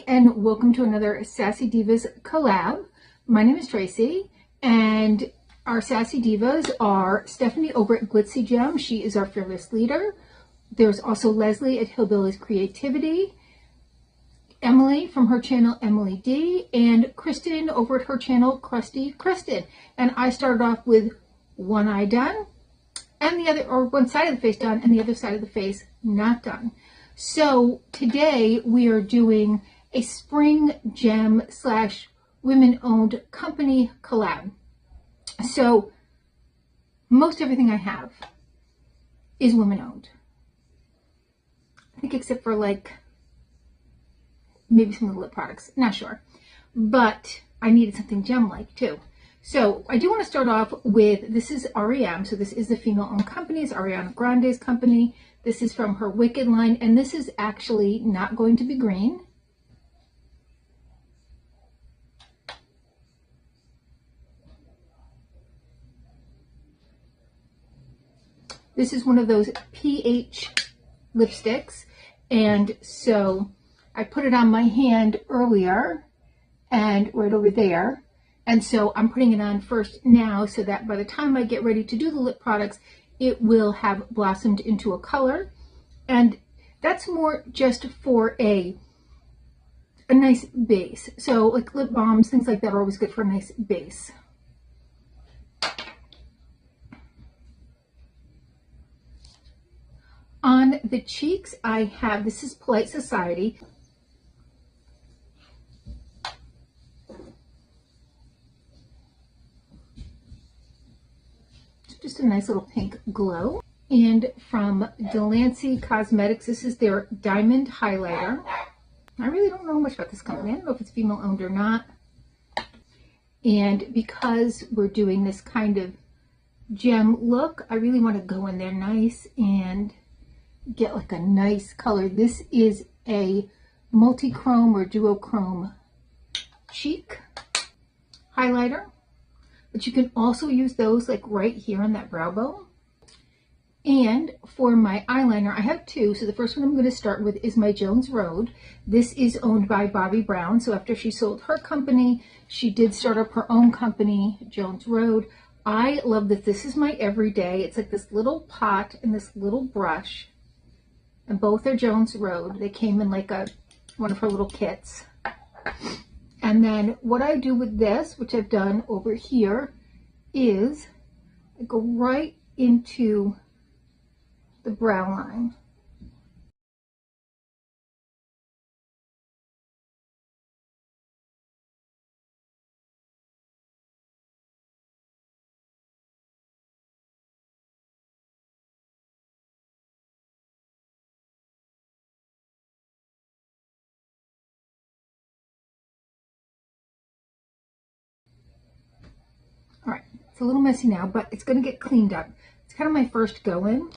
and welcome to another Sassy Divas collab. My name is Tracy, and our Sassy Divas are Stephanie over at Glitzy Gem. She is our fearless leader. There's also Leslie at Hillbilly's Creativity, Emily from her channel Emily D, and Kristen over at her channel Crusty Kristen. And I started off with one eye done, and the other, or one side of the face done, and the other side of the face not done. So today we are doing a spring gem / women-owned company collab. So most everything I have is women-owned. I think except for like maybe some of the lip products, not sure. But I needed something gem-like too. So I do want to start off with, this is REM, so this is the female-owned company, it's Ariana Grande's company. This is from her Wicked line, and this is actually not going to be green. This is one of those pH lipsticks, and so I put it on my hand earlier and right over there. And so I'm putting it on first now so that by the time I get ready to do the lip products, it will have blossomed into a color. And that's more just for a nice base. So like lip balms, things like that are always good for a nice base. On the cheeks, I have, this is Polite Society. Just a nice little pink glow. And from Delancey Cosmetics, this is their Diamond Highlighter. I really don't know much about this company. I don't know if it's female owned or not. And because we're doing this kind of gem look, I really want to go in there nice and get like a nice color. This is a multi-chrome or duochrome cheek highlighter. But you can also use those like right here on that brow bone. And for my eyeliner, I have two. So the first one I'm going to start with is my Jones Road. This is owned by Bobbi Brown. So after she sold her company, she did start up her own company, Jones Road. I love that this is my everyday. It's like this little pot and this little brush. And both are Jones Road. They came in like one of her little kits. And then what I do with this, which I've done over here, is I go right into the brow line. All right, it's a little messy now, but it's going to get cleaned up. It's kind of my first go-in.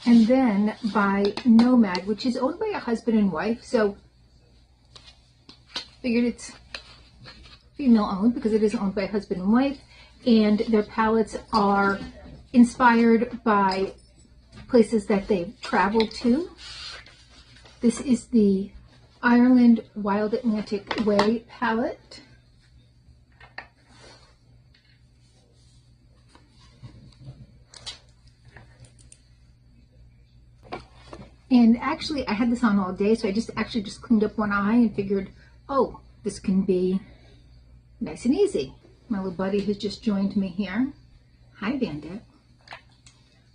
And then by Nomad, which is owned by a husband and wife, so figured it's female owned because it is owned by a husband and wife, and their palettes are inspired by places that they've traveled to. This is the Ireland Wild Atlantic Way palette. And actually, I had this on all day, so I just cleaned up one eye and figured, oh, this can be nice and easy. My little buddy who's just joined me here. Hi, Bandit.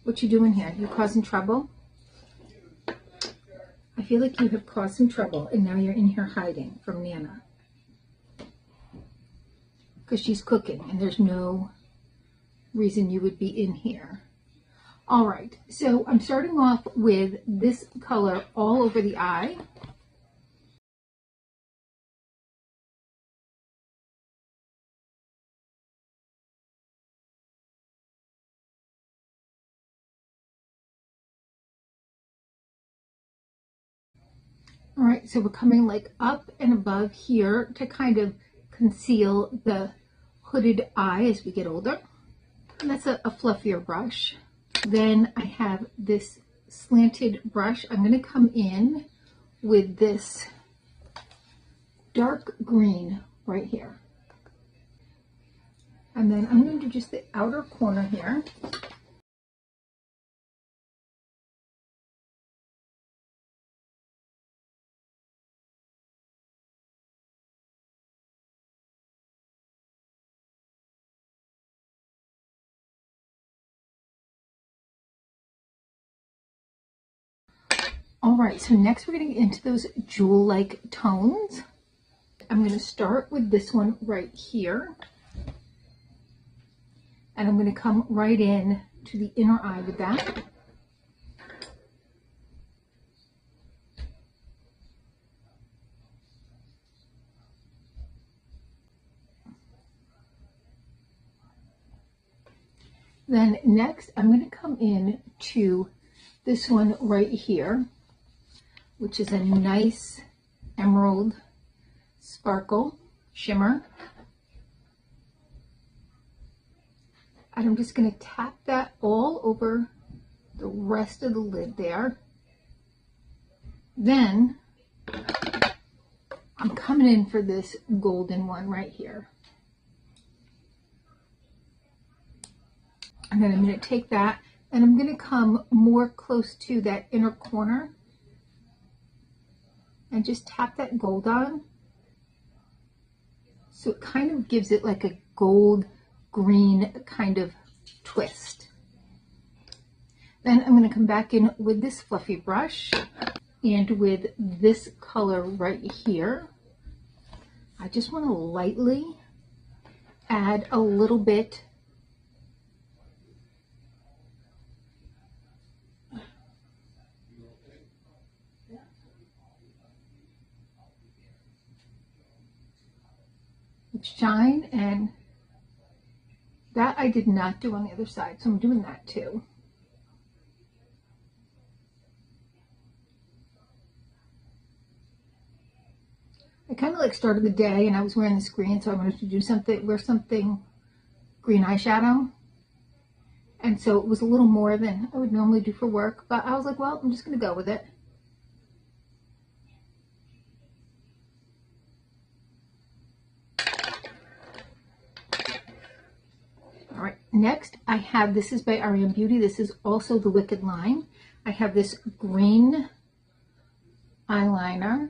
What you doing here? You causing trouble? I feel like you have caused some trouble, and now you're in here hiding from Nana. Because she's cooking, and there's no reason you would be in here. All right, so I'm starting off with this color all over the eye. All right, so we're coming like up and above here to kind of conceal the hooded eye as we get older. And that's a fluffier brush. Then I have this slanted brush. I'm going to come in with this dark green right here. And then I'm going to do just the outer corner here. All right, so next we're going to get into those jewel-like tones. I'm going to start with this one right here. And I'm going to come right in to the inner eye with that. Then next, I'm going to come in to this one right here, which is a nice emerald sparkle shimmer. And I'm just going to tap that all over the rest of the lid there. Then I'm coming in for this golden one right here. And then I'm going to take that and I'm going to come more close to that inner corner and just tap that gold on. So it kind of gives it like a gold green kind of twist. Then I'm going to come back in with this fluffy brush and with this color right here. I just want to lightly add a little bit shine, and that I did not do on the other side, so I'm doing that too. I kind of like started the day and I was wearing this green, so I wanted to do something, wear something green eyeshadow, and so it was a little more than I would normally do for work, but I was like, well, I'm just going to go with it. All right, next I have, this is by REM Beauty. This is also the Wicked line. I have this green eyeliner.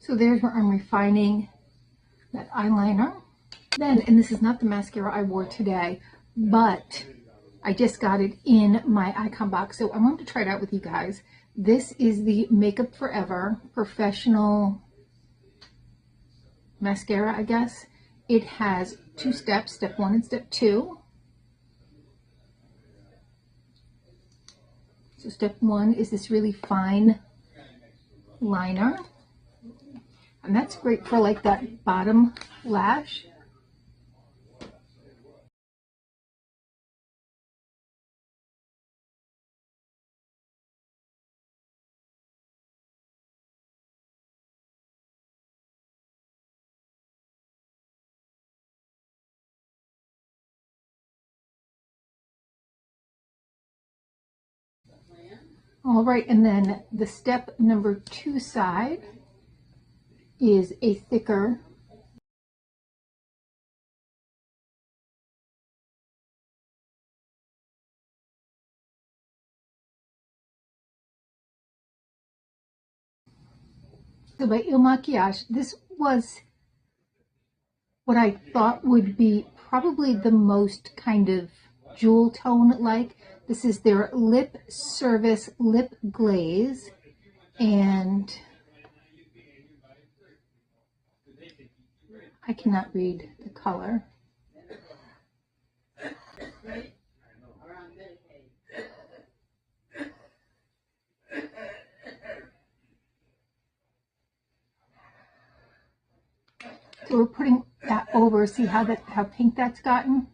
So there's where I'm refining that eyeliner. Then, and this is not the mascara I wore today, but I just got it in my icon box, so I wanted to try it out with you guys. This is the Makeup Forever Professional Mascara, I guess. It has two steps, step 1 and step 2. So step 1 is this really fine liner. And that's great for like that bottom lash. All right, and then the step number 2 side is a thicker so by Il Maquillage. This was what I thought would be probably the most kind of jewel tone like. This is their Lip Service Lip Glaze, and I cannot read the color. So we're putting that over, see how pink that's gotten?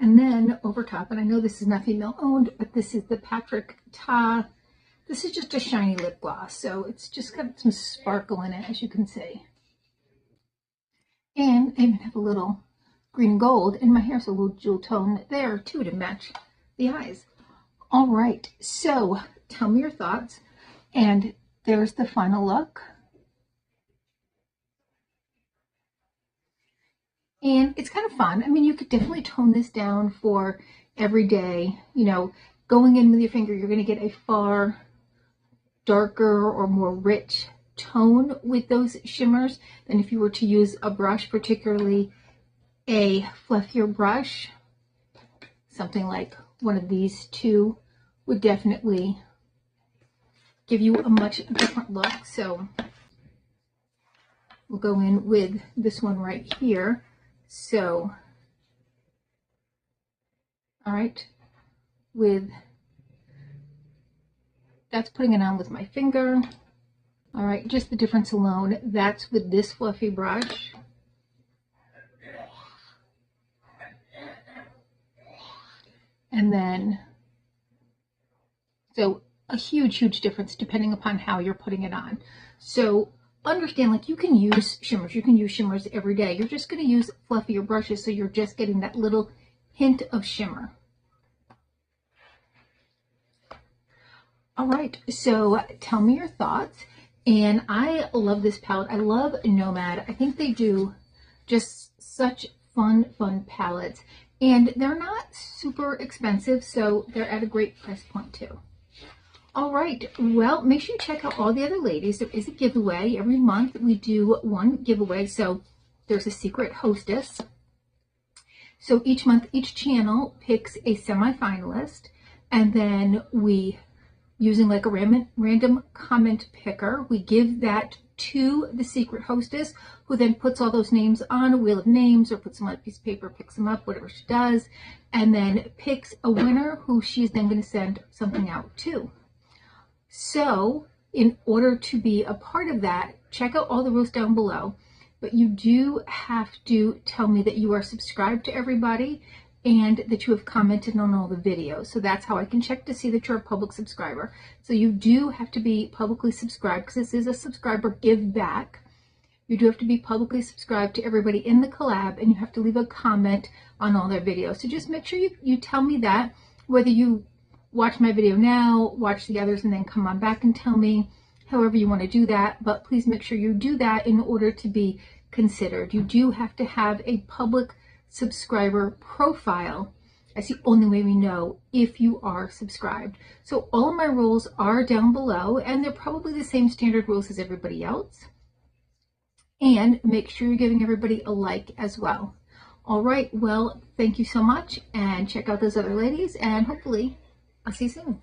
And then over top, and I know this is not female owned, but this is the Patrick Ta. This is just a shiny lip gloss, so it's just got some sparkle in it, as you can see. And I even have a little green and gold, and my hair's a little jewel tone there too to match the eyes. All right, so tell me your thoughts, and there's the final look. And it's kind of fun. I mean, you could definitely tone this down for every day. You know, going in with your finger, you're going to get a far darker or more rich tone with those shimmers than if you were to use a brush, particularly a fluffier brush. Something like one of these two would definitely give you a much different look. So we'll go in with this one right here. So, all right, that's putting it on with my finger. All right, just the difference alone, that's with this fluffy brush. And then, so a huge, huge difference depending upon how you're putting it on. So understand, like, you can use shimmers every day. You're just going to use fluffier brushes, so you're just getting that little hint of shimmer. All right, so tell me your thoughts. And I love this palette. I love Nomad. I think they do just such fun palettes, and they're not super expensive, so they're at a great price point too. All right, well, make sure you check out all the other ladies. There is a giveaway. Every month we do one giveaway, so there's a secret hostess. So each month, each channel picks a semi-finalist, and then we, using like a random comment picker, we give that to the secret hostess, who then puts all those names on a wheel of names or puts them on a piece of paper, picks them up, whatever she does, and then picks a winner who she's then going to send something out to. So in order to be a part of that, check out all the rules down below, but you do have to tell me that you are subscribed to everybody and that you have commented on all the videos. So that's how I can check to see that you're a public subscriber. So you do have to be publicly subscribed, because this is a subscriber give back. You do have to be publicly subscribed to everybody in the collab, and you have to leave a comment on all their videos. So just make sure you tell me that, whether you watch my video now, watch the others, and then come on back and tell me, however you want to do that. But please make sure you do that in order to be considered. You do have to have a public subscriber profile. That's the only way we know if you are subscribed. So all of my rules are down below, and they're probably the same standard rules as everybody else. And make sure you're giving everybody a like as well. All right, well, thank you so much, and check out those other ladies, and hopefully I'll see you soon.